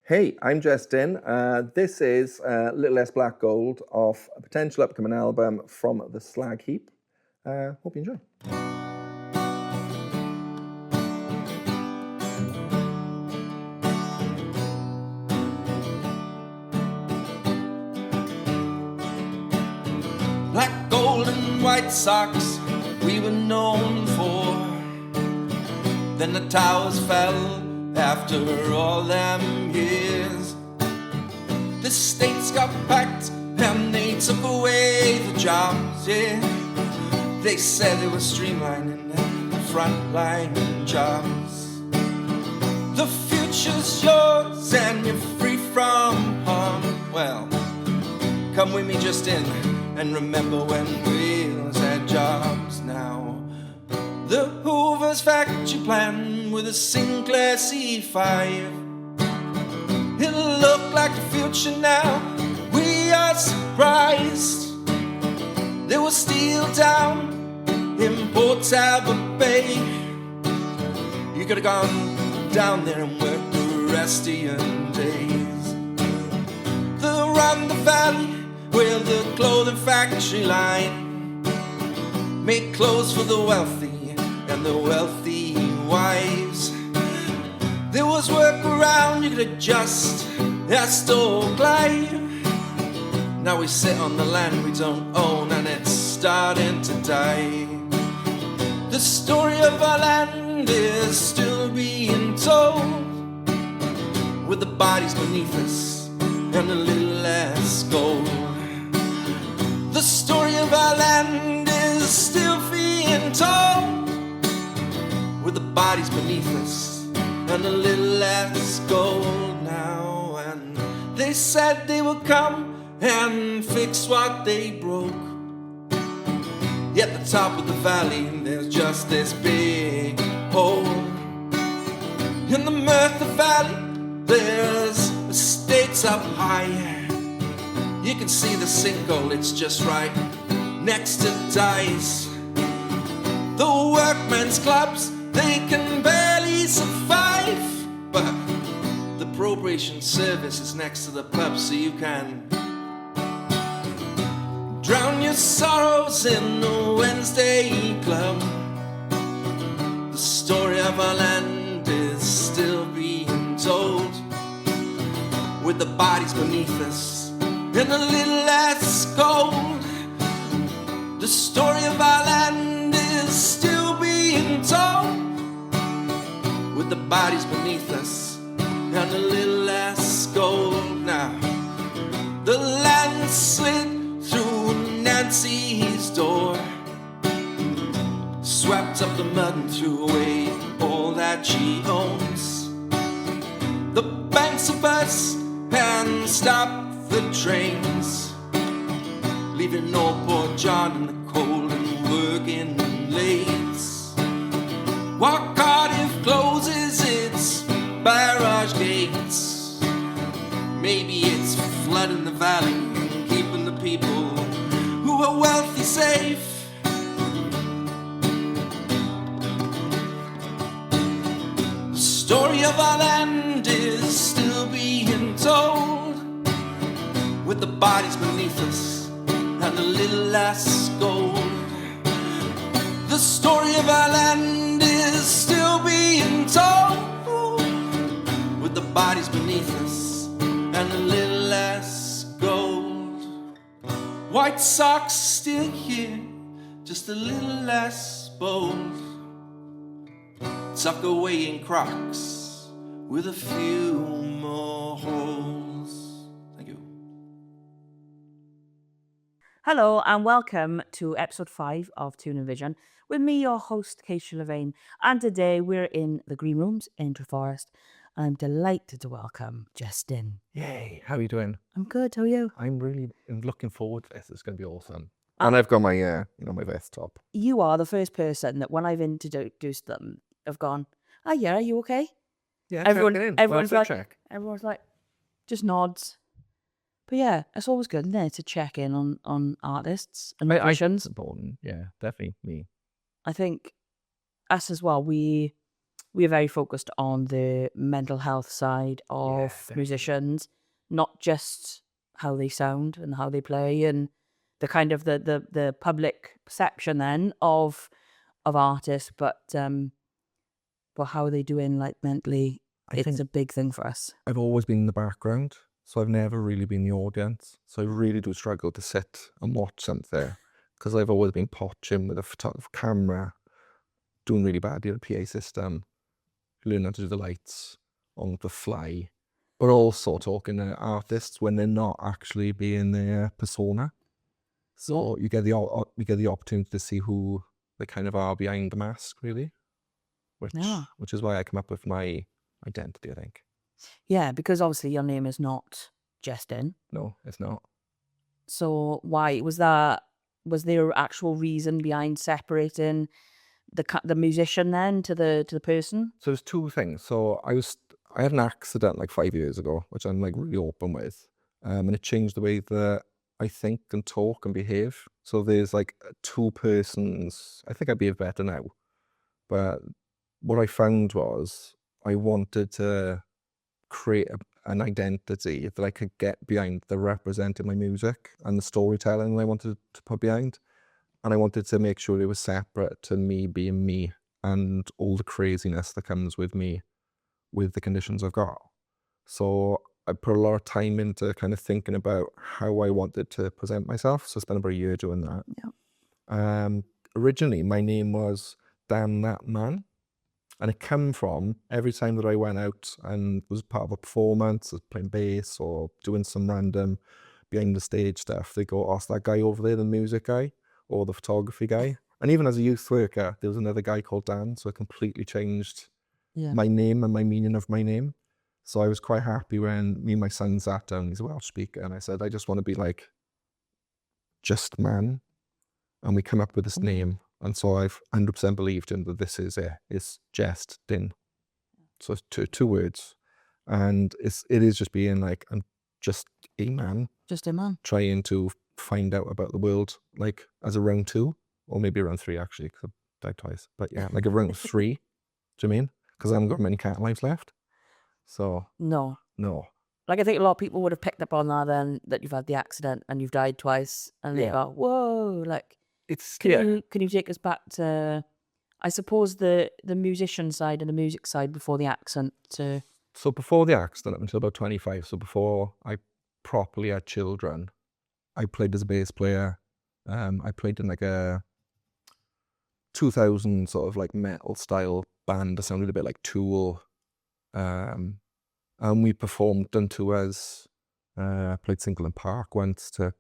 Hey, I'm Jest Dynn. This is Little Less Black Gold off a potential upcoming album from the Slag Heap. Hope you enjoy. Black, gold and white socks we were known for. Then the towers fell after all them years. The states got packed and they took away the jobs, yeah. They said they were streamlining the frontline jobs. The future's yours and you're free from harm. Well, come with me, Jest Dynn, and remember when wheels had jobs. Now the Hoover's factory plan with a Sinclair C5. It'll look like the future now. We are surprised. There was steel down in Port Albert Bay. You could have gone down there and worked the rest of your days. Around the valley where the clothing factory line made clothes for the wealthy and the wealthy wives. There was work around, you could adjust, ask or glide. Now we sit on the land we don't own and it's starting to die. The story of our land is still being told, with the bodies beneath us and a little less gold. The story of our land is still being told, with the bodies beneath us and a little less gold now. And they said they would come and fix what they broke. At the top of the valley there's just this big hole. In the Merthyr Valley there's estates up high. You can see the sinkhole, it's just right next to Dice. The workmen's clubs, they can barely survive, but the probation service is next to the pub, so you can drown your sorrows in the Wednesday club. The story of our land is still being told, with the bodies beneath us and a little less gold. The story of our land is still being told, with the bodies beneath us and a little less gold. Now the land slid through Nancy's door, swept up the mud and threw away all that she owns. The banks of us and stopped the trains, leaving old poor John in the cold and working late. While Cardiff closes its barrage gates, maybe it's flooding the valley and keeping the people who are wealthy safe. The story of our land is still being told, with the bodies beneath us and a little less gold. The story of our land is still being told, with the bodies beneath us and a little less gold. White socks still here, just a little less bold. Tuck away in Crocs with a few more holes. Thank you. Hello and welcome to episode 5 of TIWN Vision with me, your host, Keisha Levine. And today we're in the Greenrooms in Treforest. I'm delighted to welcome Jest Dynn. Yay, how are you doing? I'm good, how are you? I'm really looking forward to this. It's going to be awesome. And I've got my, my vest top. You are the first person that when I've introduced them, have gone, oh yeah, are you okay? Yeah, everyone's like, just nods. But yeah, it's always good, isn't it, to check in on artists and musicians. Important. Yeah, definitely me. I think us as well, we we're very focused on the mental health side of definitely. musicians, not just how they sound and how they play, and the kind of the public perception then of artists, but how they doing like mentally. It's a big thing for us. I've always been in the background, so I've never really been the audience. So I really do struggle to sit and watch something because I've always been potching with a photograph camera, doing really badly at the PA system, learning how to do the lights on the fly, but also talking to artists when they're not actually being their persona. So you get the opportunity to see who they kind of are behind the mask, really, which is why I come up with my identity, I think. Yeah, because obviously your name is not Jest Dynn. No, it's not. So why was that? Was there actual reason behind separating the musician then to the person? So there's two things. So I had an accident like 5 years ago, which I'm like really open with, and it changed the way that I think and talk and behave. So there's like two persons. I think I behave better now, but what I found was I wanted to create an identity that I could get behind that represented my music and the storytelling I wanted to put behind. And I wanted to make sure it was separate to me being me and all the craziness that comes with me with the conditions I've got. So I put a lot of time into kind of thinking about how I wanted to present myself. So I spent about a year doing that. Yeah. Originally, my name was Damn That Man. And it came from every time that I went out and was part of a performance, was playing bass or doing some random behind the stage stuff, they go, oh, it's that guy over there, the music guy or the photography guy. And even as a youth worker, there was another guy called Dan, so it completely changed my name and my meaning of my name. So I was quite happy when me and my son sat down, he's a Welsh speaker, and I said, I just want to be like Just Man. And we come up with this name. And so I've 100% believed in that this is it. It's Jest Dynn. So it's two words. And it is just being like, I'm just a man. Just a man. Trying to find out about the world, like as a round 2, or maybe around 3 actually, because I died twice. But yeah, like around 3. Do you mean? Because I haven't got many cat lives left. So. No. Like I think a lot of people would have picked up on that then, that you've had the accident and you've died twice. And they go, whoa, like. Can you take us back to, I suppose, the musician side and the music side before the accident? So before the accident, up until about 25, so before I properly had children, I played as a bass player. I played in like a 2000 sort of like metal style band that sounded a bit like Tool. And we performed, done tours. I played Single and Park once to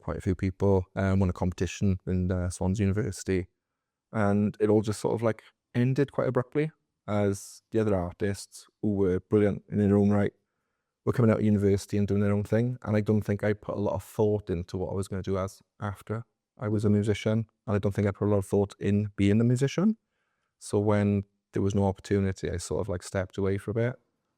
quite a few people, won a competition in Swansea University, and it all just sort of like ended quite abruptly as the other artists who were brilliant in their own right were coming out of university and doing their own thing, and I don't think I put a lot of thought into what I was going to do as after I was a musician, and I don't think I put a lot of thought in being a musician. So when there was no opportunity, I sort of like stepped away for a bit.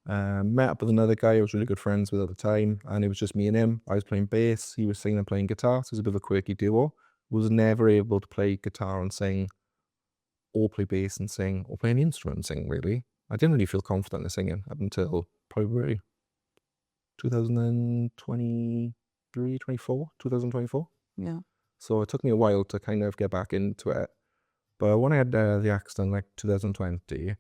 Met up with another guy I was really good friends with at the time, and it was just me and him. I was playing bass, he was singing and playing guitar, so it was a bit of a quirky duo. Was never able to play guitar and sing, or play bass and sing, or play any instrument and sing, really. I didn't really feel confident in singing up until probably 2024. Yeah. So it took me a while to kind of get back into it. But when I had the accident, like 2020,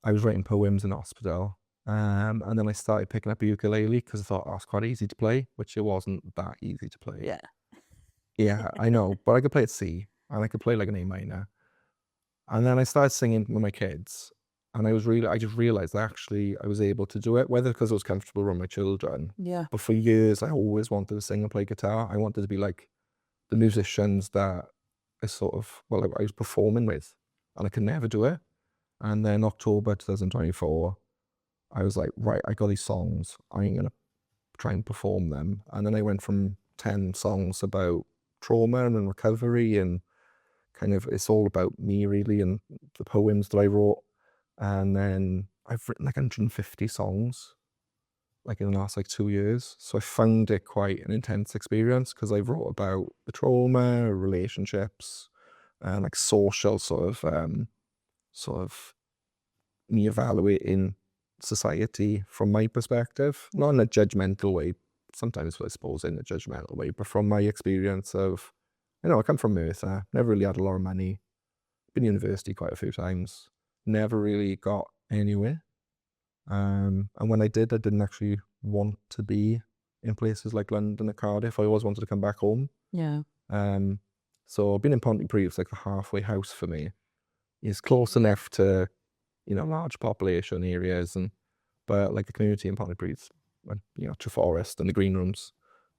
I was writing poems in hospital. And then I started picking up a ukulele because I thought, oh, it's quite easy to play, which it wasn't that easy to play. Yeah. Yeah, I know, but I could play at C, and I could play like an A minor. And then I started singing with my kids, and I just realized that actually I was able to do it, whether because I was comfortable around my children. Yeah. But for years, I always wanted to sing and play guitar. I wanted to be like the musicians that I was performing with, and I could never do it. And then October 2024, I was like, right, I got these songs. I'm going to try and perform them. And then I went from 10 songs about trauma and recovery, and kind of it's all about me really, and the poems that I wrote. And then I've written like 150 songs like in the last like 2 years. So I found it quite an intense experience because I wrote about the trauma, relationships, and like social sort of me evaluating society from my perspective, not in a judgmental way, sometimes I suppose in a judgmental way, but from my experience of, I come from Merthyr, never really had a lot of money, been to university quite a few times, never really got anywhere. And when I did, I didn't actually want to be in places like London or Cardiff. I always wanted to come back home. Yeah. So being in Pontypridd was like the halfway house for me. It's close enough to, large population areas, but like the community in Pontypridd, Treforest and the Greenrooms,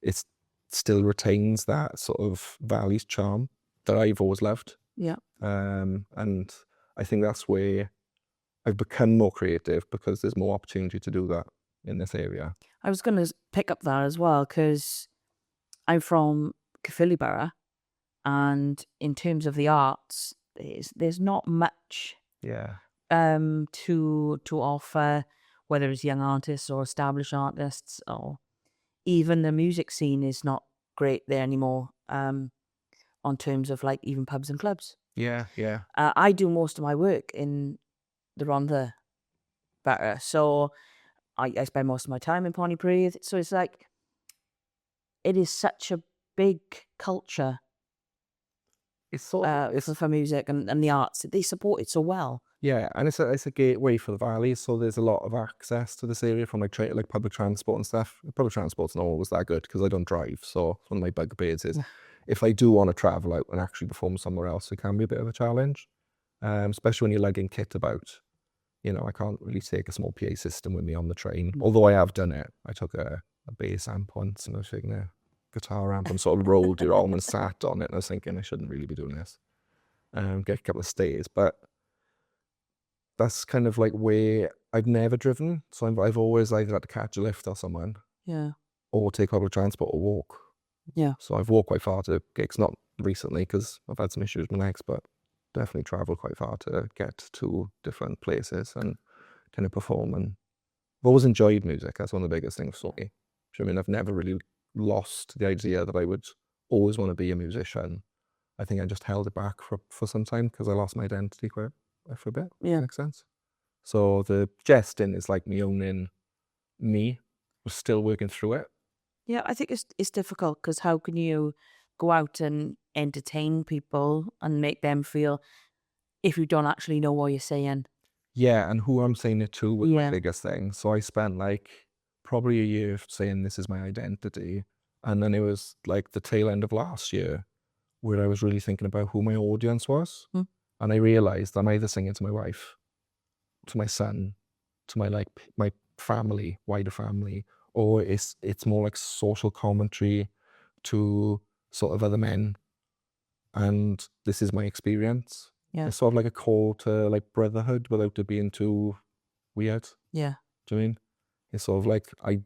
it still retains that sort of Valley's charm that I've always loved. Yeah. And I think that's where I've become more creative, because there's more opportunity to do that in this area. I was going to pick up that as well, because I'm from Caerphilly Borough, and in terms of the arts, there's not much Yeah. to offer, whether it's young artists or established artists, or even the music scene is not great there anymore, on terms of like even pubs and clubs. Yeah, yeah. I do most of my work in the Rhondda Borough, so I spend most of my time in Pontypridd. So it's like, it is such a big culture It's sort of, for music and the arts. They support it so well. yeah, and it's a gateway for the valley, so there's a lot of access to this area from like public transport and stuff. Public transport's not always that good because I don't drive, so one of my bugbears is if I do want to travel out and actually perform somewhere else, it can be a bit of a challenge, especially when you're lugging kit about. I can't really take a small PA system with me on the train, although I have done it. I took a bass amp once, and I was taking a guitar amp and sort of rolled it on and sat on it, and I was thinking I shouldn't really be doing this. Get a couple of stays, but that's kind of like where I've never driven, so I've always either had to catch a lift or someone, Yeah. or take public transport or walk. Yeah. So I've walked quite far to gigs, not recently because I've had some issues with my legs, but definitely travelled quite far to get to different places and kind of perform. And I've always enjoyed music. That's one of the biggest things for me. I mean, I've never really lost the idea that I would always want to be a musician. I think I just held it back for some time because I lost my identity for a bit. Yeah. Makes sense. So the Jest Dynn is like me owning me. We're still working through it. Yeah, I think it's difficult, because how can you go out and entertain people and make them feel if you don't actually know what you're saying? Yeah, and who I'm saying it to was my Yeah. biggest thing. So I spent like probably a year saying this is my identity. And then it was like the tail end of last year where I was really thinking about who my audience was. Hmm. And I realized I'm either singing to my wife, to my son, to my family, wider family, or it's more like social commentary to sort of other men. And this is my experience. Yeah. It's sort of like a call to like brotherhood without it being too weird. Yeah. Do you mean? It's sort of like I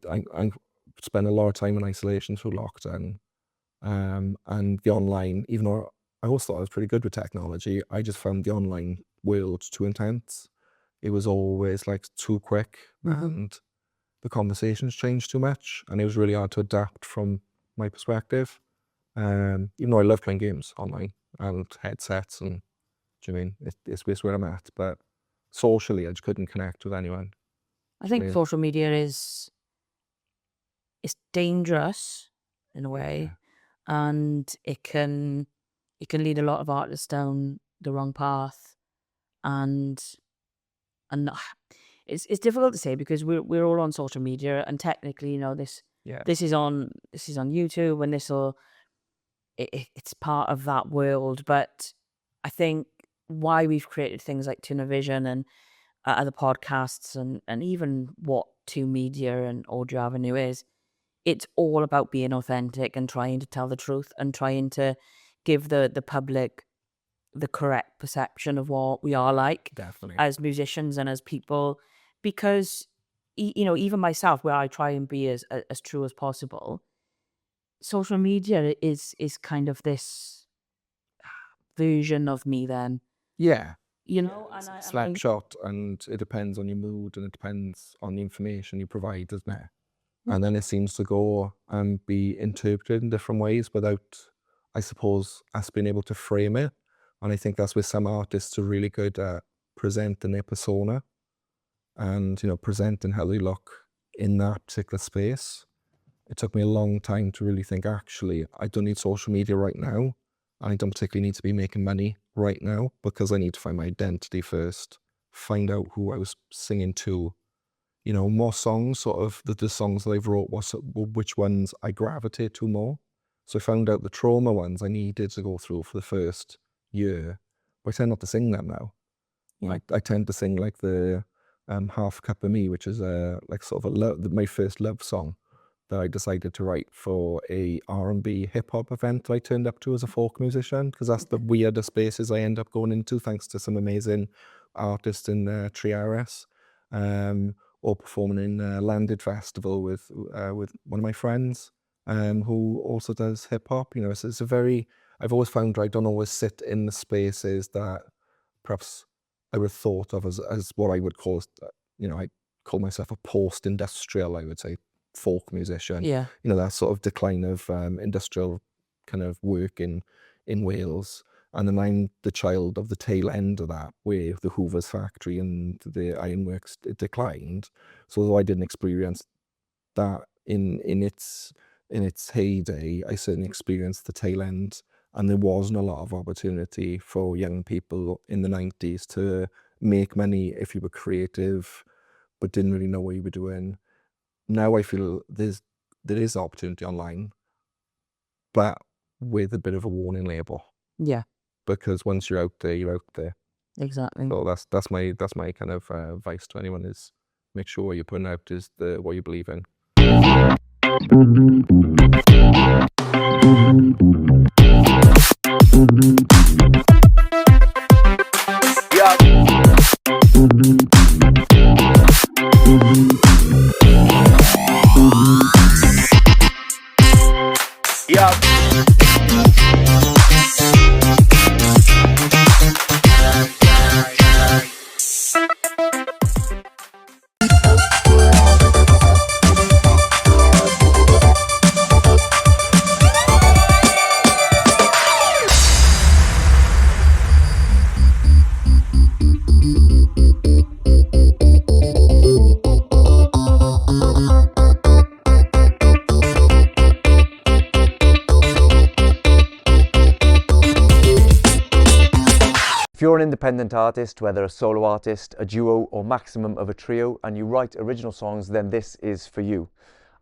spent a lot of time in isolation through lockdown, and the online. Even though I always thought I was pretty good with technology, I just found the online world too intense. It was always like too quick, and the conversations changed too much, and it was really hard to adapt from my perspective. Even though I love playing games online and headsets, and do you mean it's where I'm at, but socially I just couldn't connect with anyone. I think Yeah. social media is dangerous in a way, and it can lead a lot of artists down the wrong path, and it's difficult to say because we're all on social media, and technically, this is on YouTube, and it's part of that world. But I think why we've created things like TIWN Vision and other podcasts and even what TIWN Media and Audio Avenue is, it's all about being authentic and trying to tell the truth and trying to give the public the correct perception of what we are like. Definitely. As musicians and as people, because even myself, where I try and be as true as possible, social media is kind of this version of me then. Yeah. And Snapshot, and it depends on your mood, and it depends on the information you provide, doesn't it? And then it seems to go and be interpreted in different ways without, I suppose, us being able to frame it. And I think that's where some artists are really good at presenting their persona. and, you know, presenting how they look in that particular space. It took me a long time to really think, actually, I don't need social media right now. I don't particularly need to be making money right now, because I need to find my identity first, find out who I was singing to, you know, more songs, sort of the songs that I've wrote, which ones I gravitate to more. So I found out the trauma ones I needed to go through for the first year, but I tend not to sing them now. Yeah. I tend to sing like the Half Cup of Me, which is like sort of my first love song that I decided to write for a R&B hip hop event that I turned up to as a folk musician, because that's the weirder spaces I end up going into, thanks to some amazing artists in Treforest, or performing in Landed Festival with one of my friends, who also does hip hop. You know, it's a very, I've always found I don't always sit in the spaces that perhaps I would have thought of as what I would call, you know, I call myself a post-industrial, I would say, folk musician. Yeah. You know, that sort of decline of industrial kind of work in Wales. And then I'm the child of the tail end of that, where the Hoover's factory and the ironworks declined. So although I didn't experience that in its heyday, I certainly experienced the tail end. And there wasn't a lot of opportunity for young people in the 90s to make money if you were creative, but didn't really know what you were doing. Now I feel there is opportunity online, but with a bit of a warning label, Yeah, because once you're out there, you're out there. exactly. So that's my kind of advice to anyone, is make sure what you're putting out is what you believe in. If you're an independent artist, whether a solo artist, a duo, or maximum of a trio, and you write original songs, then this is for you.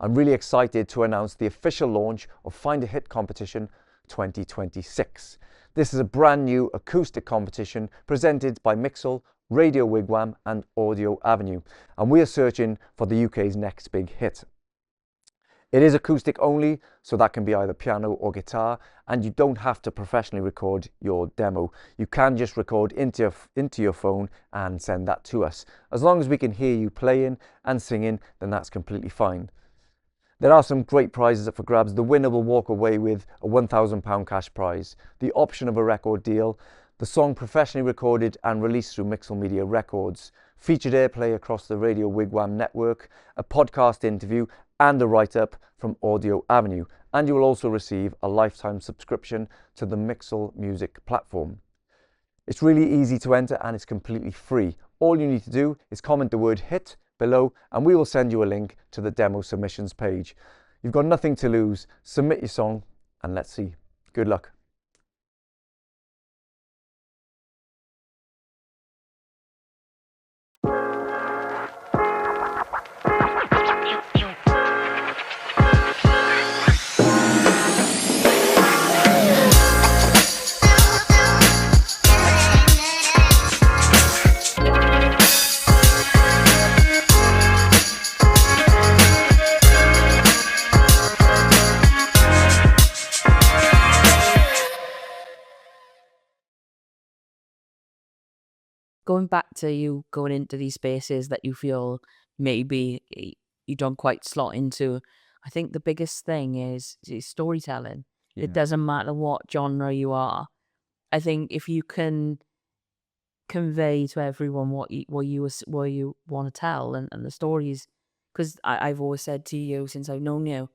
I'm really excited to announce the official launch of Find a Hit Competition 2026. This is a brand new acoustic competition presented by Mixel, Radio Wigwam and Audio Avenue, and we are searching for the UK's next big hit. It is acoustic only, so that can be either piano or guitar, and you don't have to professionally record your demo. You can just record into your phone and send that to us. As long as we can hear you playing and singing, then that's completely fine. There are some great prizes up for grabs. The winner will walk away with a £1,000 cash prize, the option of a record deal, the song professionally recorded and released through Mixel Media Records, featured airplay across the Radio Wigwam network, a podcast interview and a write-up from Audio Avenue, and you will also receive a lifetime subscription to the Mixel Music platform. It's really easy to enter and it's completely free. All you need to do is comment the word HIT below and we will send you a link to the demo submissions page. You've got nothing to lose. Submit your song and let's see. Good luck. Going back to you going into these spaces that you feel maybe you don't quite slot into, I think the biggest thing is storytelling. Yeah. It doesn't matter what genre you are. I think if you can convey to everyone what you want to tell and the stories, because I've always said to you since I've known you,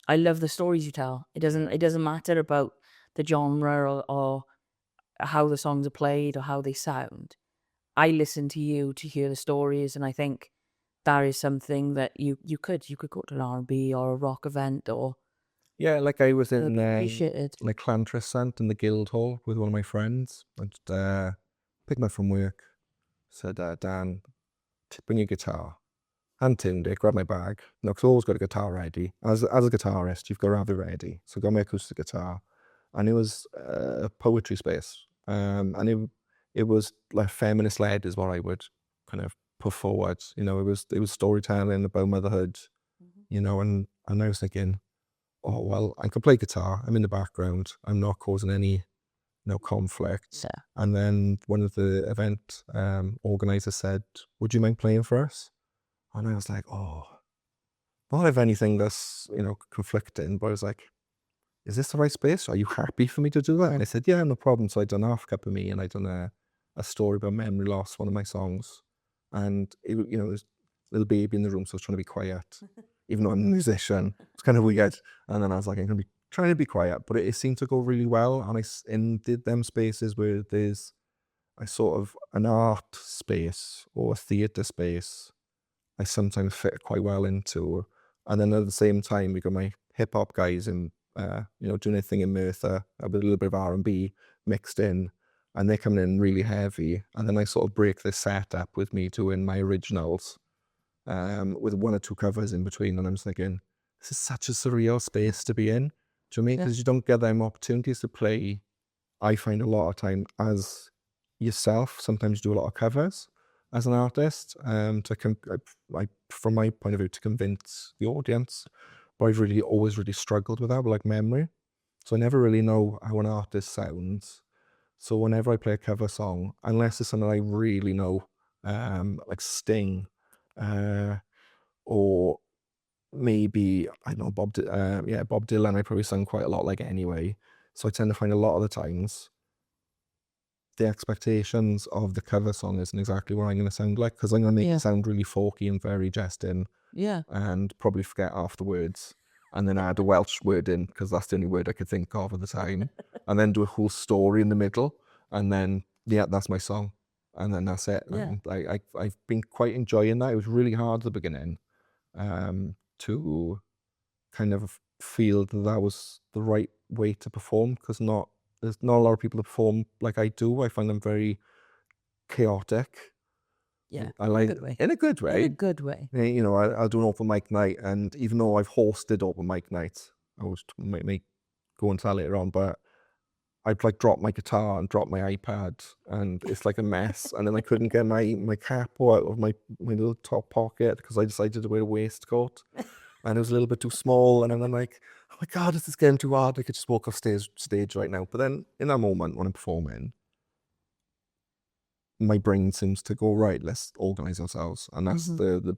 I love the stories you tell. It doesn't matter about the genre or how the songs are played or how they sound. I listen to you to hear the stories, and I think that is something that you could go to an R&B or a rock event, or Yeah, like I was in appreciated. like Clantressant in the Guildhall with one of my friends. I just picked him up from work, said, Dan, bring your guitar. And tuned it, grabbed my bag. No, because I always got a guitar ready. As a guitarist, you've got to have it ready. So I got my acoustic guitar. And it was a poetry space. And it was like feminist led is what I would kind of put forward. You know, it was storytelling about motherhood, you know, and I was thinking, oh well, I can play guitar, I'm in the background, I'm not causing any conflict. Yeah. And then one of the event organizers said, would you mind playing for us? And I was like, oh, not if anything that's, conflicting, but I was like, is this the right space? Are you happy for me to do that? And I said, yeah, no problem. So I done Half Cup of Me, and I done a story about memory loss, one of my songs. And it was a little baby in the room, so I was trying to be quiet, even though I'm a musician. It's kind of weird. And then I was like, I'm going to be trying to be quiet, but it seemed to go really well. And I did them spaces where there's a sort of an art space or a theatre space, I sometimes fit quite well into. And then at the same time, we got my hip hop guys in, doing a thing in Merthyr with a little bit of R&B mixed in, and they're coming in really heavy. And then I sort of break this set up with me doing my originals, with one or two covers in between. And I'm just thinking, this is such a surreal space to be in. Do you know what I mean? Because you don't get them opportunities to play. I find a lot of time as yourself, sometimes you do a lot of covers as an artist, from my point of view, to convince the audience. But I've really always really struggled with that, like memory. So I never really know how an artist sounds. So whenever I play a cover song, unless it's something I really know, like Sting, or maybe, I don't know, Bob Dylan, I probably sound quite a lot like it anyway. So I tend to find a lot of the times the expectations of the cover song isn't exactly what I'm going to sound like, because I'm going to make it sound really folky and very Jest Dynn, and probably forget half the words, and then add a Welsh word in, because that's the only word I could think of at the time, and then do a whole story in the middle, and then, that's my song, and then that's it. Yeah. And I've been quite enjoying that. It was really hard at the beginning, to kind of feel that was the right way to perform, because there's not a lot of people that perform like I do. I find them very chaotic. Yeah, I like good way. in a good way. In a good way. I'll do an open mic night, and even though I've hosted open mic nights, I was might go into that later on, but I'd like drop my guitar and drop my iPad, and it's like a mess. And then I couldn't get my cap out of my little top pocket because I decided to wear a waistcoat, and it was a little bit too small. And I'm like, oh my God, this is getting too hard. I could just walk off stage right now. But then in that moment when I'm performing, my brain seems to go, right, let's organize ourselves. And that's the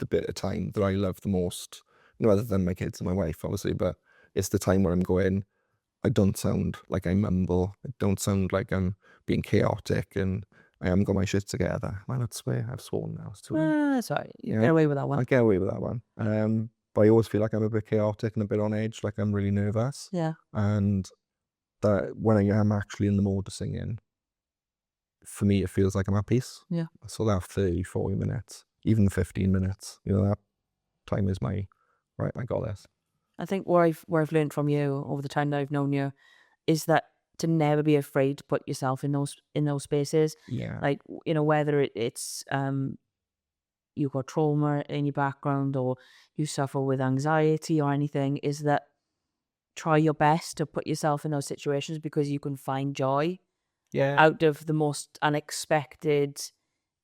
bit of time that I love the most, other than my kids and my wife, obviously, but it's the time where I'm going, I don't sound like I mumble. I don't sound like I'm being chaotic, and I haven't got my shit together. Why not swear? I've sworn now. It's too late. Sorry, you get away with that one. I get away with that one. But I always feel like I'm a bit chaotic and a bit on edge, like I'm really nervous. Yeah. And that when I am actually in the mode of singing, for me, it feels like I'm at peace. Yeah. So that 30, 40 minutes, even 15 minutes, that time is right, I got this. I think where I've learned from you over the time that I've known you is that to never be afraid to put yourself in those spaces. Yeah. Like, whether it's you've got trauma in your background or you suffer with anxiety or anything, is that try your best to put yourself in those situations, because you can find joy out of the most unexpected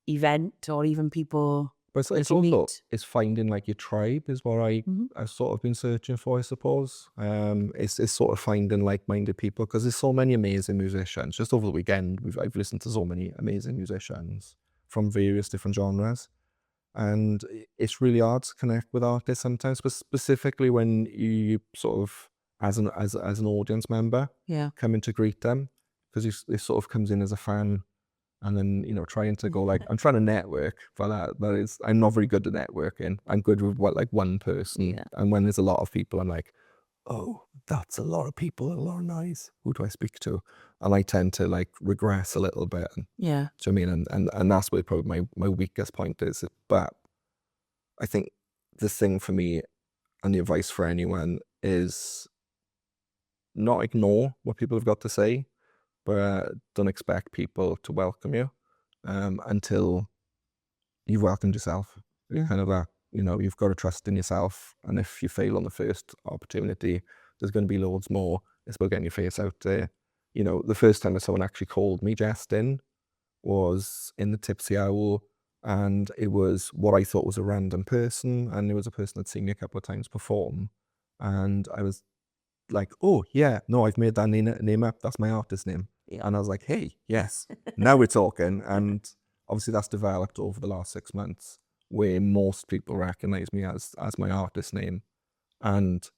event, or even people. But it's also it's finding like your tribe is what I've sort of been searching for, I suppose. It's sort of finding like-minded people, because there's so many amazing musicians. Just over the weekend, I've listened to so many amazing musicians from various different genres, and it's really hard to connect with artists sometimes, but specifically when you sort of as an audience member, come in to greet them, because it sort of comes in as a fan. And then, trying to go like, I'm trying to network, but I'm not very good at networking. I'm good with one person. Yeah. And when there's a lot of people, I'm like, oh, that's a lot of people, a lot of noise. Who do I speak to? and I tend to like regress a little bit. Yeah. Do you know what I mean? And that's where probably my weakest point is. But I think the thing for me and the advice for anyone is not ignore what people have got to say, but don't expect people to welcome you until you've welcomed yourself. Yeah. Kind of that, you know, you've got to trust in yourself. And if you fail on the first opportunity, there's going to be loads more. It's about getting your face out there. You know, the first time that someone actually called me Jest Dynn was in the Tipsy Owl, and it was what I thought was a random person, and it was a person that'd seen me a couple of times perform, and I was like, oh yeah, no, I've made that name up, that's my artist name. Yeah. And I was like, hey, yes, now we're talking. And obviously that's developed over the last 6 months, where most people recognize me as my artist name, and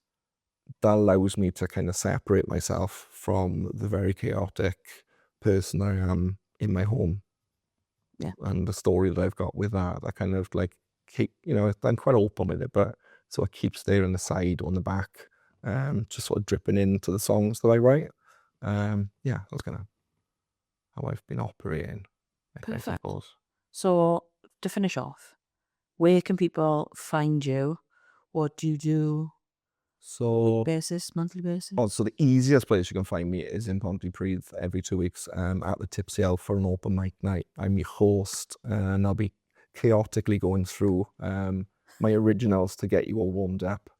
that allows me to kind of separate myself from the very chaotic person I am in my home. Yeah. And the story that I've got with that kind of like keep, you know, I'm quite open with it, but so it keeps there on the side, on the back, just sort of dripping into the songs that I write. Yeah, that's kind of how I've been operating. I Perfect. suppose. So to finish off, where can people find you? What do you do? So, Basis, monthly basis? so the easiest place you can find me is in Pontypridd every 2 weeks at the Tipsy Owl for an open mic night. I'm your host, and I'll be chaotically going through my originals to get you all warmed up.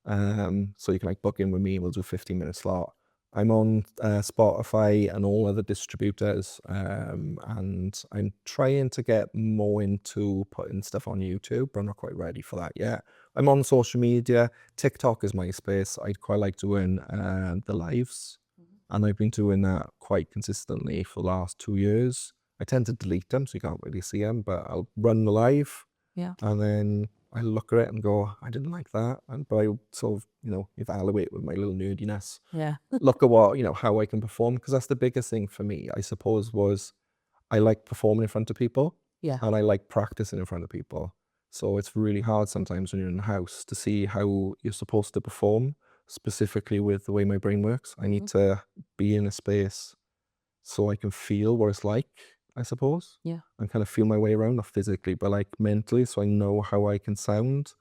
So you can like book in with me, we'll do a 15-minute slot. I'm on Spotify and all other distributors, and I'm trying to get more into putting stuff on YouTube, but I'm not quite ready for that yet. I'm on social media. TikTok is my space. I'd quite like doing the lives, and I've been doing that quite consistently for the last 2 years. I tend to delete them, so you can't really see them, but I'll run the live, Yeah. and then I look at it and go, I didn't like that. But I sort of, you know, evaluate with my little nerdiness. Yeah. Look at what, you know, how I can perform, because that's the biggest thing for me, I suppose, was I like performing in front of people. Yeah. And I like practicing in front of people. So it's really hard sometimes when you're in the house to see how you're supposed to perform, specifically with the way my brain works. I need to be in a space so I can feel what it's like, I suppose. Yeah. And kind of feel my way around, not physically, but like mentally, so I know how I can sound.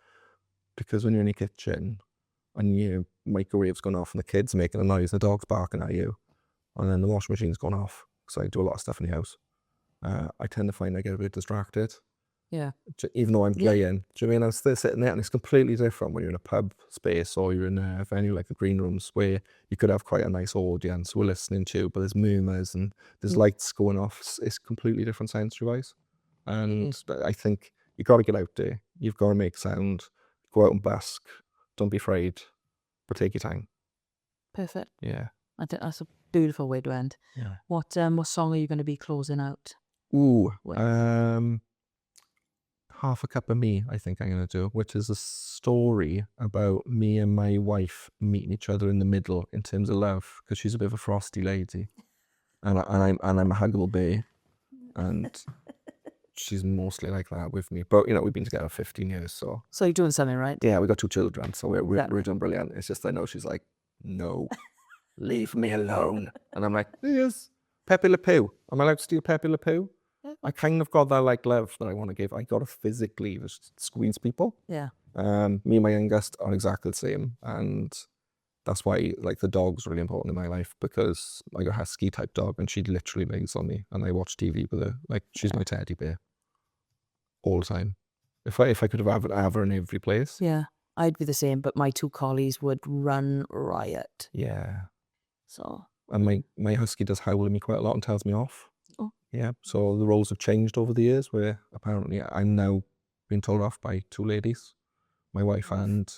Because when you're in your kitchen and your microwave's gone off and the kids making a noise, the dog's barking at you, and then the washing machine's gone off, because I do a lot of stuff in the house, I tend to find I get a bit distracted. Yeah. Even though I'm playing. Do you know what I mean? I'm still sitting there, and it's completely different when you're in a pub space or you're in a venue like the Greenrooms, where you could have quite a nice audience who are listening to you, but there's murmurs and there's lights going off. It's completely different sensory wise. And I think you got to get out there. You've got to make sound. Go out and bask. Don't be afraid, but take your time. Perfect. Yeah. I think that's a beautiful way to end. Yeah. What song are you going to be closing out? Ooh. With? Half a Cup of Me, I think I'm going to do, which is a story about me and my wife meeting each other in the middle in terms of love, because she's a bit of a frosty lady, and I'm a huggable bear, and she's mostly like that with me. But you know, we've been together 15 years, so So you're doing something right. yeah, we got 2 children, so we're Exactly. doing brilliant. It's just I know she's like, no, leave me alone, and I'm like, yes, Pepe Le Pew. Am I allowed to steal Pepe Le Pew? I kind of got that like love that I want to give. I got to physically just squeeze people. Yeah. Me and my youngest are exactly the same, and that's why like the dog's really important in my life, because I got a husky type dog, and she literally lays on me, and I watch TV with her. Like she's my teddy bear all the time. If I could have her in every place. Yeah. I'd be the same, but my 2 collies would run riot. Yeah. So. And my husky does howl at me quite a lot and tells me off. Oh. Yeah. So the roles have changed over the years, where apparently I'm now being told off by 2 ladies, my wife and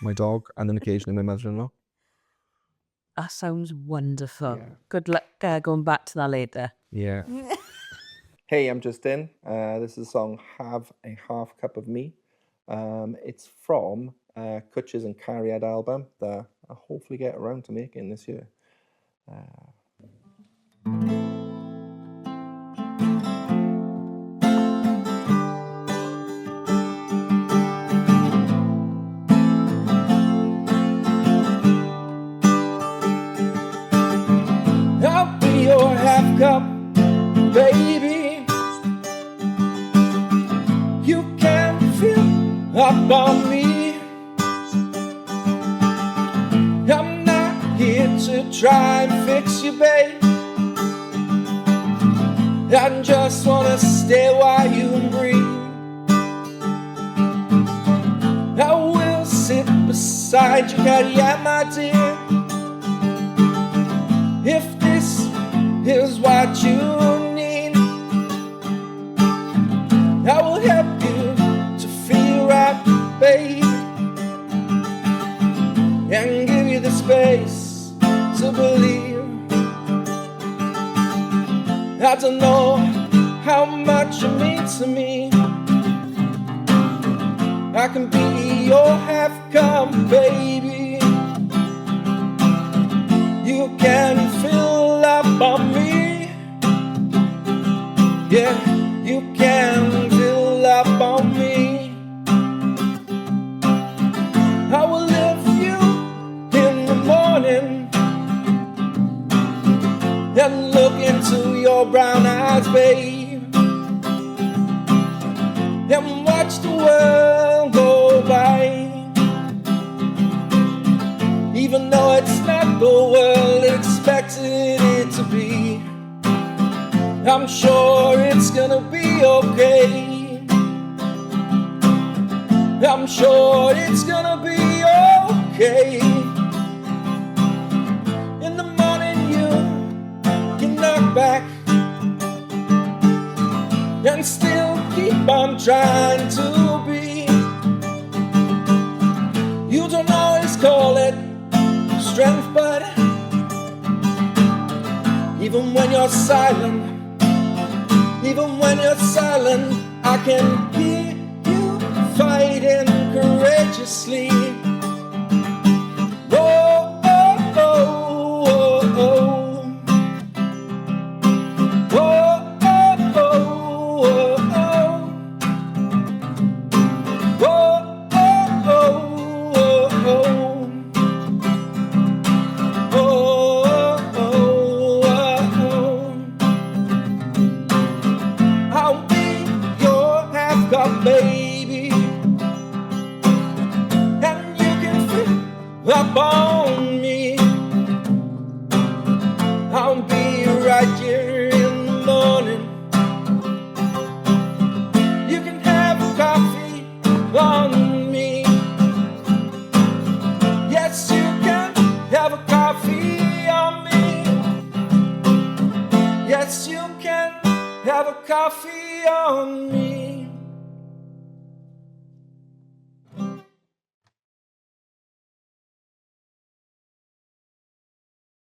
my dog, and then occasionally my mother-in-law. That sounds wonderful. Yeah. Good luck going back to that later. Yeah. Hey, I'm Jest Dynn. This is the song Have a Half Cup of Me. It's from Cwtches and Cariad album that I'll hopefully get around to making this year. I'll be up on me. I'm not here to try and fix you, babe. I just wanna stay while you breathe. I will sit beside you, God, yeah, my dear. If this is what you need, I will help you to feel right, babe, and give you the space to believe. I don't know how much you mean to me. I can be your half-come, baby. You can fill up on me. Yeah, you can fill up on me. I will lift you in the morning and look into your brown eyes, babe, and watch the world go by. Even though it's not the world expected it to be, I'm sure it's gonna be okay. I'm sure it's gonna be okay. In the morning you can knock back and still keep on trying to be. You don't always call it strength, but even when you're silent, even when you're silent, I can hear you fighting courageously. Oh, oh, oh, oh, oh. Oh, oh, oh, oh. Oh, oh, oh, oh. I'll be your half-cup, baby, and you can fill up on me. I'll be right here in the morning. You can have coffee on me. Yes, you can have a coffee on me. Yes, you can have a coffee on me.